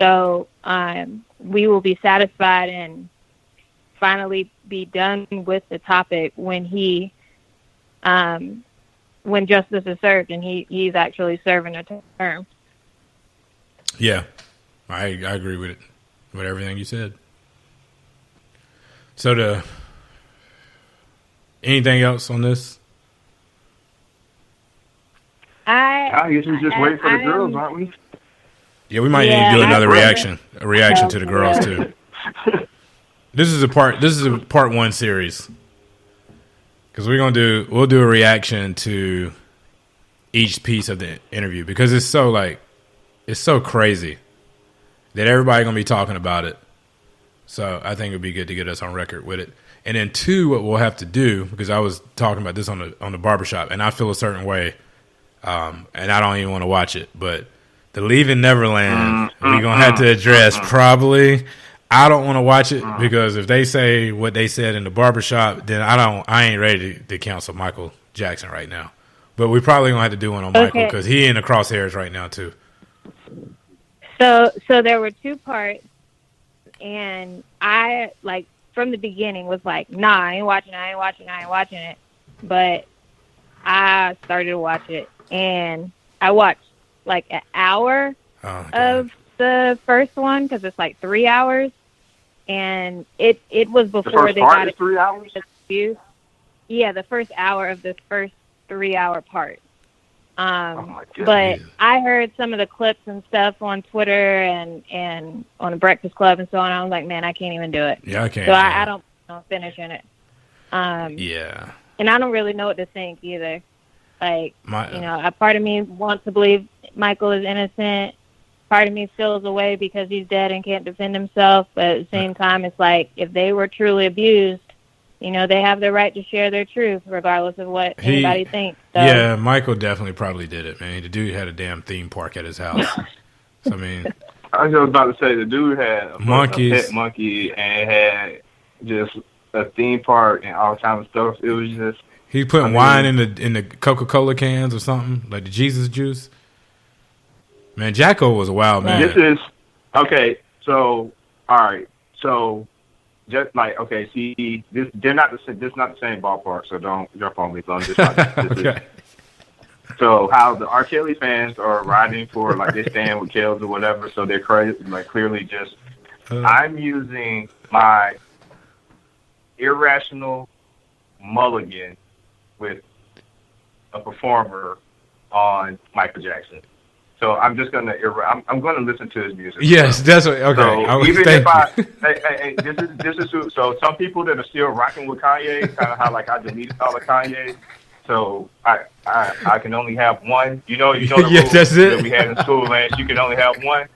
So we will be satisfied and finally be done with the topic when when justice is served and he's actually serving a term. Yeah, I agree with everything you said. So anything else on this? I guess we just wait for the girls, aren't we? Yeah, we might need to do another reaction to the girls too. This is a part one series because we'll do a reaction to each piece of the interview because it's so crazy that everybody's gonna be talking about it. So I think it'd be good to get us on record with it. And then two, what we'll have to do, because I was talking about this on the barbershop, and I feel a certain way, and I don't even want to watch it, but the Leaving Neverland, we're going to have to address probably. I don't want to watch it because if they say what they said in the barbershop, then I ain't ready to cancel Michael Jackson right now. But we probably going to have to do one on Michael because he in the crosshairs right now too. So there were two parts, and I, from the beginning was like, nah, I ain't watching it. But I started to watch it, and I watched an hour of the first one because it's 3 hours, and it was before they got it. 3 hours? Yeah, the first hour of the first 3 hour part. But I heard some of the clips and stuff on Twitter and on the Breakfast Club and so on. I was like, man, I can't even do it. Yeah, I can't. So I don't finishing it. Yeah. And I don't really know what to think either. A part of me wants to believe Michael is innocent. Part of me feels away because he's dead and can't defend himself. But at the same time, it's if they were truly abused, they have the right to share their truth regardless of what anybody thinks. So. Yeah, Michael definitely probably did it, man. The dude had a damn theme park at his house. So, I mean, I was just about to say the dude had a pet monkey and had just a theme park and all kinds of stuff. It was just he putting wine in the Coca-Cola cans or something like the Jesus juice. Man, Jacko was a wild man. This is okay. So all right. So just see, they're not this is not the same ballpark. So don't jump on me. So I'm just okay. So how the R. Kelly fans are riding for they stand with Kellz or whatever. So they're crazy. Clearly just I'm using my irrational mulligan with a performer on Michael Jackson. So I'm just gonna I'm gonna listen to his music. Yes, that's what, okay. So even if this is so some people that are still rocking with Kanye, kind of how I deleted all of Kanye. So I can only have one. You know the yes, rules that's it. that we had in school, Lance. You can only have one.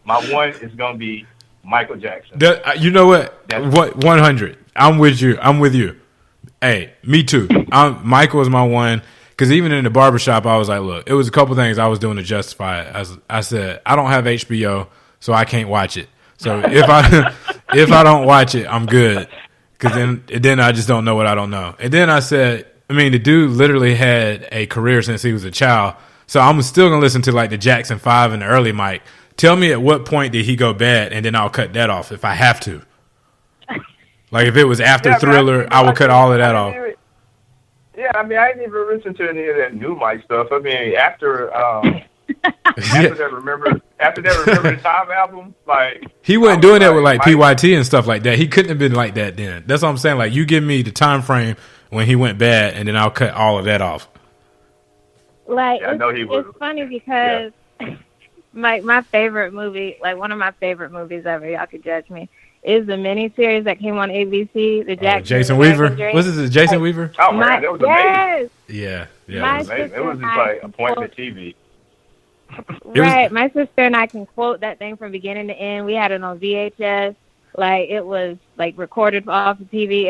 My one is gonna be Michael Jackson. You know what? What 100? I'm with you. Hey, me too. Michael is my one. Because even in the barbershop, I was like, look, it was a couple things I was doing to justify it. I said, I don't have HBO, so I can't watch it. So if I don't watch it, I'm good. Because then I just don't know what I don't know. And then I said, the dude literally had a career since he was a child. So I'm still going to listen to the Jackson 5 and the early Mike. Tell me at what point did he go bad, and then I'll cut that off if I have to. If it was after Thriller, I would cut all of that off. Yeah, I didn't even listen to any of that new Mike stuff. After that Remember the Time album, he wasn't doing that with PYT and stuff like that. He couldn't have been like that then. That's what I'm saying. You give me the time frame when he went bad, and then I'll cut all of that off. I know he was. It's funny because my favorite movie, one of my favorite movies ever, y'all could judge me, is the miniseries that came on ABC, the Jason Weaver. Was this Jason Weaver? Oh man, that was amazing. Yeah. It was just appointment TV. Right, my sister and I can quote that thing from beginning to end. We had it on VHS. It was recorded off the TV.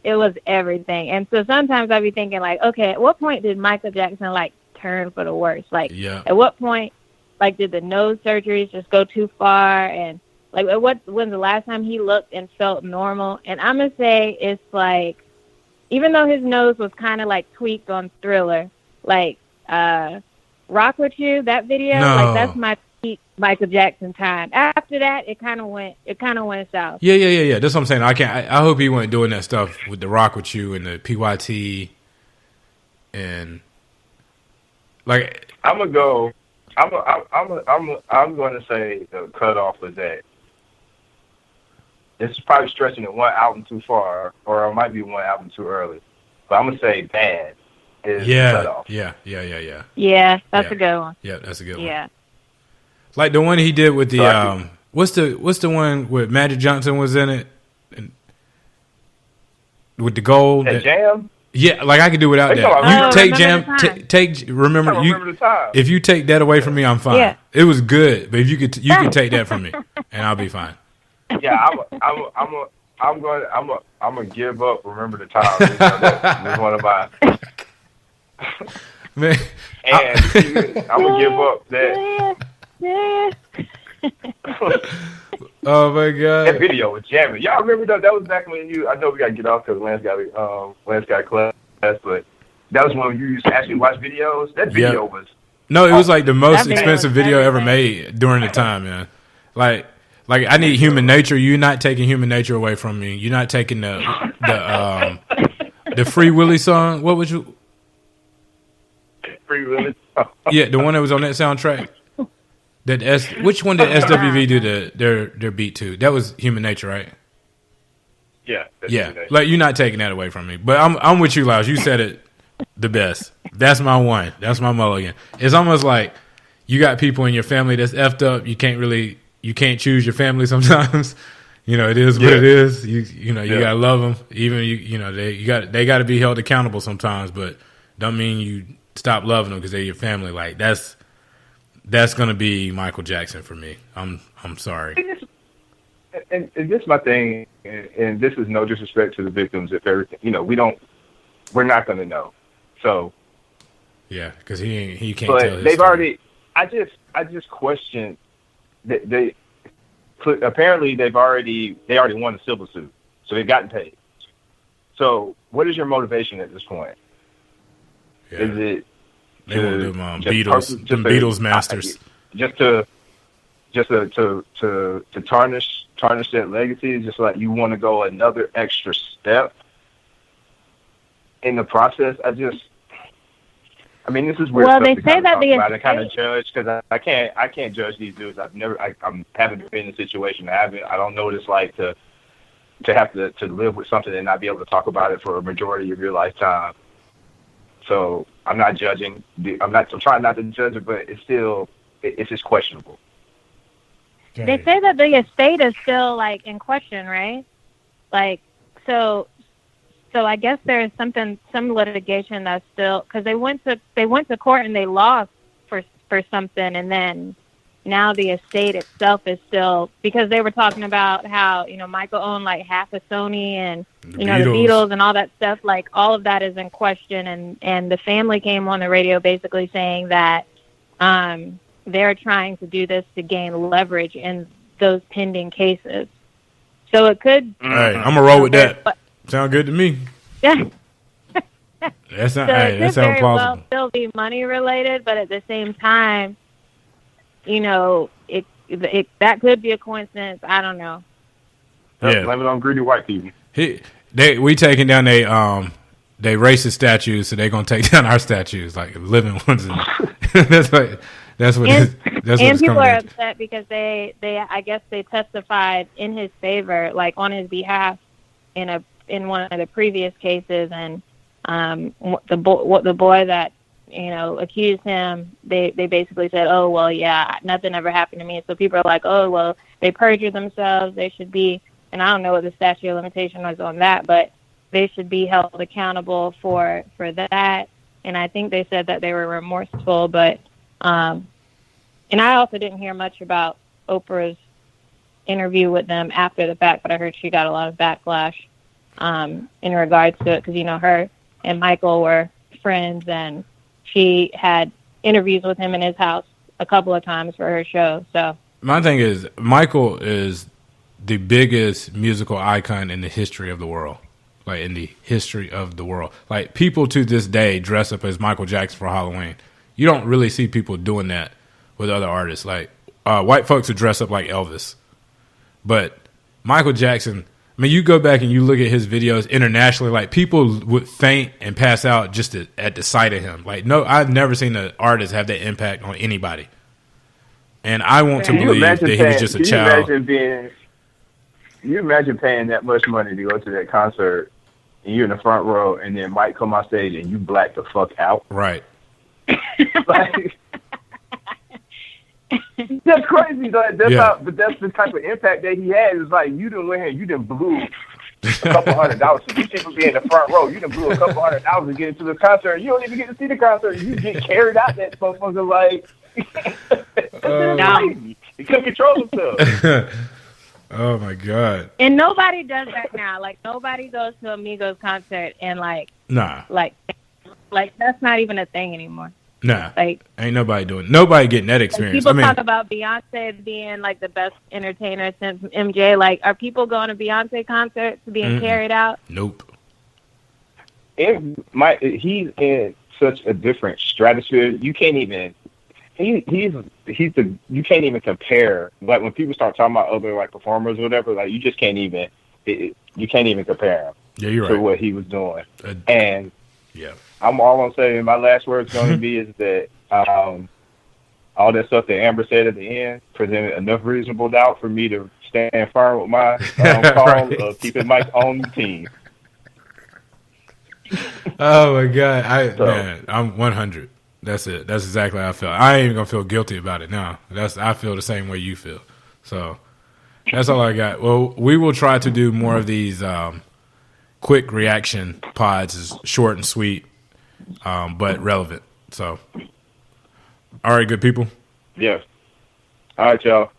It was everything. And so sometimes I'd be thinking okay, at what point did Michael Jackson turn for the worse? At what point did the nose surgeries just go too far? And when's the last time he looked and felt normal? And I'm going to say it's even though his nose was kind of tweaked on Thriller, Rock With You, that video, that's my peak Michael Jackson time. After that, it kind of went south. Yeah. That's what I'm saying. I hope he wasn't doing that stuff with the Rock with You and the PYT and like. I'm gonna say the cutoff was that. This is probably stretching it one album too far, or it might be one album too early. But I'm gonna say Bad is the cutoff. Yeah. Yeah, that's a good one. Yeah, that's a good one. Yeah. Like the one he did with the what's the one with Magic Johnson was in it, and with the gold. That Jam. Yeah, like I could do without that. You take Jam, remember the time. If you take that away from me, I'm fine. Yeah. It was good, but if you could take that from me, and I'll be fine. Yeah, I'm gonna give up. Remember the time. That was one of my. Man, and I'm gonna give up that. Oh my god! That video was jamming. Y'all remember that? That was back when I know we gotta get off because Lance got class, but that was when you used to actually watch videos. That video was. No, it was like the most expensive video ever made during the time, man. Like I need Human Nature. You're not taking Human Nature away from me. You're not taking the Free Willy song. What would you? Free Willy. Yeah, the one that was on that soundtrack. Which one did SWV do their beat to? That was Human Nature, right? Yeah. Yeah. Like you're not taking that away from me. But I'm with you, Lyles. You said it the best. That's my one. That's my mulligan. It's almost like you got people in your family that's effed up. You can't choose your family sometimes. You know, it is what it is. You gotta love them. Even they got to be held accountable sometimes. But don't mean you stop loving them because they're your family. Like that's gonna be Michael Jackson for me. I'm sorry. And this is my thing, and this is no disrespect to the victims. If everything, we're not gonna know. So yeah, because he can't. But tell his they've story. already. I just question that they apparently they already won the civil suit, so they've gotten paid. So what is your motivation at this point? Yeah. Is it they want them Beatles masters just to tarnish that legacy? It's just like you want to go another extra step in the process. I mean, this is weird. Well, they say that I kind of judge because I can't judge these dudes. I haven't been in a situation. I don't know what it's like to have to live with something and not be able to talk about it for a majority of your lifetime. So I'm not judging. I'm trying not to judge it, but it's just questionable. Okay. They say that the estate is still like in question, right? Like so I guess there's some litigation that's still because they went to court and they lost for something, and then now the estate itself is still because they were talking about how Michael owned like half of Sony and the Beatles and all that stuff. Like all of that is in question, and the family came on the radio basically saying that they're trying to do this to gain leverage in those pending cases. So it could. All right, I'm gonna roll with that. Sound good to me. Yeah. That sounds plausible. Well still be money related, but at the same time, it that could be a coincidence. I don't know. Yeah, blame it on greedy white people. We taking down they racist statues, so they're gonna take down our statues, like living ones. That's what people are upset because they I guess they testified in his favor, like on his behalf, in one of the previous cases, and the boy that accused him, they basically said, oh well, yeah, nothing ever happened to me. So people are like, oh well, they perjured themselves. They should be, and I don't know what the statute of limitation was on that, but they should be held accountable for that. And I think they said that they were remorseful, but and I also didn't hear much about Oprah's interview with them after the fact, but I heard she got a lot of backlash in regards to it because her and Michael were friends, and she had interviews with him in his house a couple of times for her show. So my thing is, Michael is the biggest musical icon in the history of the world. Like in the history of the world, like people to this day dress up as Michael Jackson for Halloween. You don't really see people doing that with other artists. Like white folks would dress up like Elvis, but Michael Jackson. I mean, you go back and you look at his videos internationally. Like people would faint and pass out just at the sight of him. Like I've never seen an artist have that impact on anybody. And I want to believe that he was just a child. You imagine paying that much money to go to that concert, and you're in the front row, and then Mike come on stage and you black the fuck out. Right. Like, that's crazy. Like, but that's the type of impact that he had. It's like you done blew a couple $100. So you shouldn't be in the front row. You done blew a couple $100 to get into the concert. You don't even get to see the concert. You get carried out that motherfucker like. He couldn't control himself. Oh my god! And nobody does that now. Like nobody goes to a Migos concert and like that's not even a thing anymore. Nah, like ain't nobody getting that experience. People talk about Beyonce being like the best entertainer since MJ. Like, are people going to Beyonce concerts being carried out? Nope. He's in such a different stratosphere. You can't even. You can't even compare. Like when people start talking about other like performers or whatever, like you just can't even. You can't even compare him. Yeah, you're to right. what he was doing. And yeah, I'm all I'm saying. My last word's going to be is that all that stuff that Amber said at the end presented enough reasonable doubt for me to stand firm with my call of keeping Mike on the team. Oh my god, man, I'm 100. That's it. That's exactly how I felt. I ain't even gonna feel guilty about it now. I feel the same way you feel. So that's all I got. Well, we will try to do more of these quick reaction pods, is short and sweet, but relevant. So, all right, good people. Yeah. All right, y'all.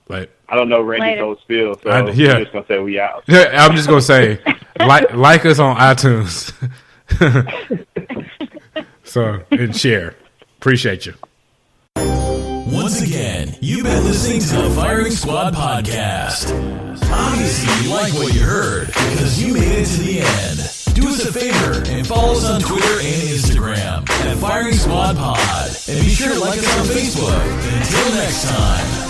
Like, I don't know Randy told Spill, so I'm just gonna say we out. Yeah, I'm just gonna say like us on iTunes. So, and share. Appreciate you. Once again, you've been listening to the Firing Squad podcast. Obviously, you like what you heard because you made it to the end. Do us a favor and follow us on Twitter and Instagram at Firing Squad Pod. And be sure to like us on Facebook. Until next time.